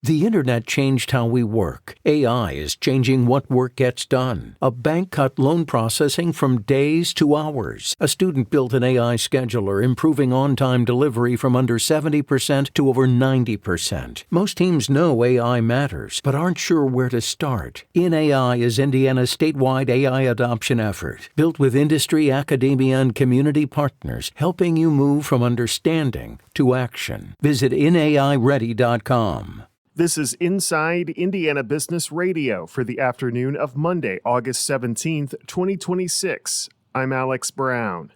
The internet changed how we work. AI is changing what work gets done. A bank cut loan processing from days to hours. A student built an AI scheduler, improving on-time delivery from under 70% to over 90%. Most teams know AI matters, but aren't sure where to start. InAI is Indiana's statewide AI adoption effort, built with industry, academia, and community partners, helping you move from understanding to action. Visit inaiready.com. This is Inside Indiana Business Radio for the afternoon of Monday, August 17th, 2026. I'm Alex Brown.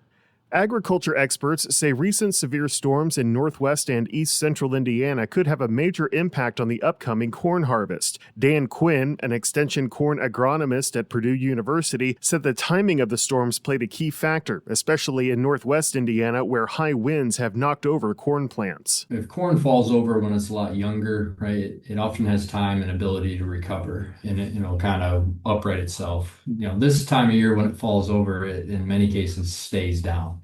Agriculture experts say recent severe storms in northwest and east central Indiana could have a major impact on the upcoming corn harvest. Dan Quinn, an extension corn agronomist at Purdue University, said the timing of the storms played a key factor, especially in northwest Indiana where high winds have knocked over corn plants. If corn falls over when it's a lot younger, right, it often has time and ability to recover and it, kind of upright itself. This time of year when it falls over, it in many cases stays down.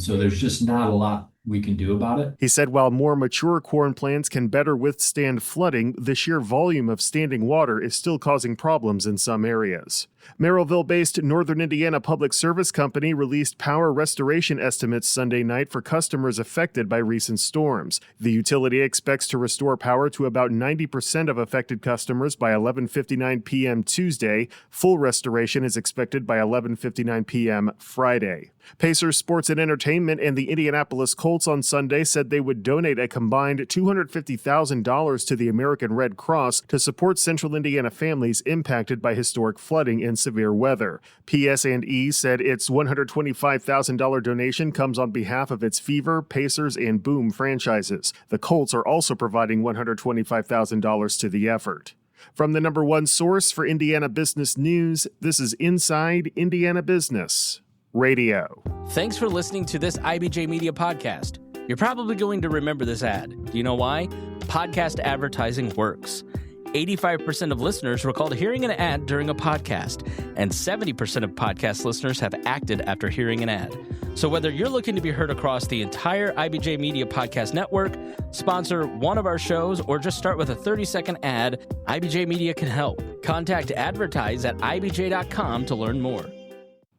So there's just not a lot we can do about it. He said while more mature corn plants can better withstand flooding, the sheer volume of standing water is still causing problems in some areas. Merrillville-based Northern Indiana Public Service Company released power restoration estimates Sunday night for customers affected by recent storms. The utility expects to restore power to about 90% of affected customers by 11:59 p.m. Tuesday. Full restoration is expected by 11:59 p.m. Friday. Pacers Sports and Entertainment and the Indianapolis Colts on Sunday said they would donate a combined $250,000 to the American Red Cross to support Central Indiana families impacted by historic flooding and severe weather. PS&E said its $125,000 donation comes on behalf of its Fever, Pacers, and Boom franchises. The Colts are also providing $125,000 to the effort. From the number one source for Indiana business news, this is Inside Indiana Business Radio. Thanks for listening to this IBJ Media podcast. You're probably going to remember this ad. Do you know why? Podcast advertising works. 85% of listeners recalled hearing an ad during a podcast, and 70% of podcast listeners have acted after hearing an ad. So whether you're looking to be heard across the entire IBJ Media podcast network, sponsor one of our shows, or just start with a 30-second ad, IBJ Media can help. Contact advertise at ibj.com to learn more.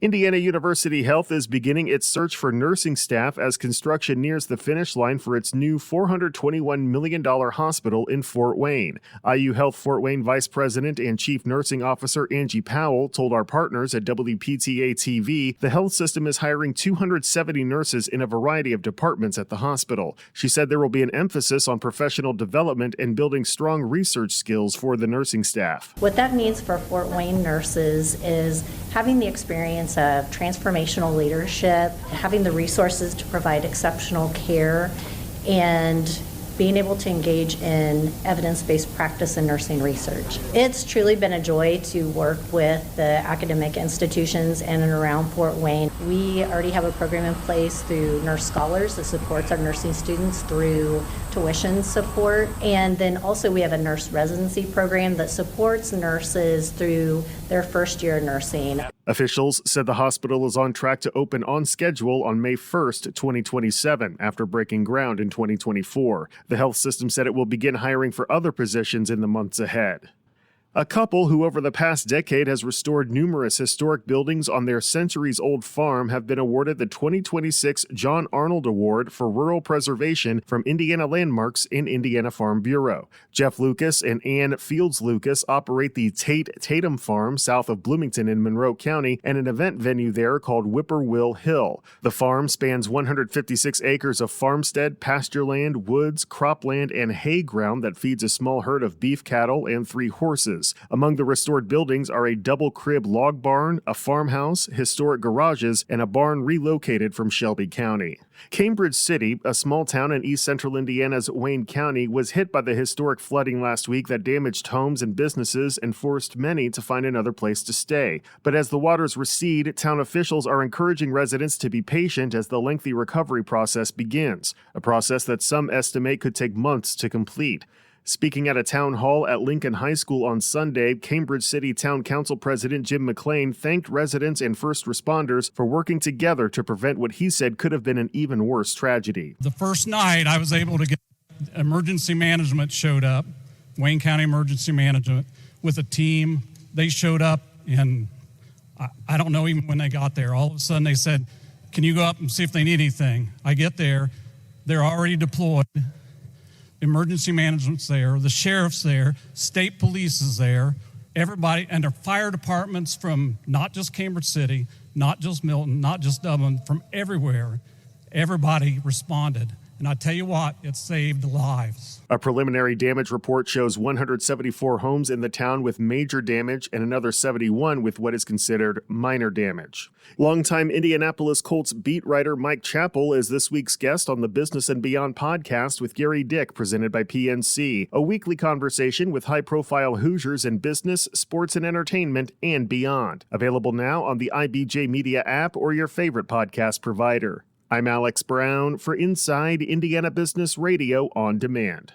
Indiana University Health is beginning its search for nursing staff as construction nears the finish line for its new $421 million hospital in Fort Wayne. IU Health Fort Wayne Vice President and Chief Nursing Officer Angie Powell told our partners at WPTA-TV the health system is hiring 270 nurses in a variety of departments at the hospital. She said there will be an emphasis on professional development and building strong research skills for the nursing staff. What that means for Fort Wayne nurses is having the experience of transformational leadership, having the resources to provide exceptional care, and being able to engage in evidence-based practice and nursing research. It's truly been a joy to work with the academic institutions in and around Fort Wayne. We already have a program in place through Nurse Scholars that supports our nursing students through tuition support. And then also we have a nurse residency program that supports nurses through their first year of nursing. Officials said the hospital is on track to open on schedule on May 1st, 2027, after breaking ground in 2024. The health system said it will begin hiring for other positions in the months ahead. A couple who over the past decade has restored numerous historic buildings on their centuries-old farm have been awarded the 2026 John Arnold Award for Rural Preservation from Indiana Landmarks and Indiana Farm Bureau. Jeff Lucas and Ann Fields Lucas operate the Tatum Farm south of Bloomington in Monroe County and an event venue there called Whippoorwill Hill. The farm spans 156 acres of farmstead, pasture land, woods, cropland, and hay ground that feeds a small herd of beef cattle and 3 horses. Among the restored buildings are a double crib log barn, a farmhouse, historic garages, and a barn relocated from Shelby County. Cambridge City, a small town in east central Indiana's Wayne County, was hit by the historic flooding last week that damaged homes and businesses and forced many to find another place to stay. But as the waters recede, town officials are encouraging residents to be patient as the lengthy recovery process begins, a process that some estimate could take months to complete. Speaking at a town hall at Lincoln High School on Sunday, Cambridge City Town Council President Jim McLean thanked residents and first responders for working together to prevent what he said could have been an even worse tragedy. The first night I was able to get emergency management showed up. Wayne County Emergency Management, with a team. They showed up, and I don't know even when they got there. All of a sudden they said, can you go up and see if they need anything? I get there. They're already deployed. Emergency management's there. The sheriff's there. State police is there. Everybody, and their fire departments from not just Cambridge City, not just Milton, not just Dublin, from everywhere. Everybody responded. And I tell you what, it saved lives. A preliminary damage report shows 174 homes in the town with major damage and another 71 with what is considered minor damage. Longtime Indianapolis Colts beat writer Mike Chappell is this week's guest on the Business and Beyond podcast with Gary Dick, presented by PNC, a weekly conversation with high-profile Hoosiers in business, sports, and entertainment, and beyond. Available now on the IBJ Media app or your favorite podcast provider. I'm Alex Brown for Inside Indiana Business Radio on Demand.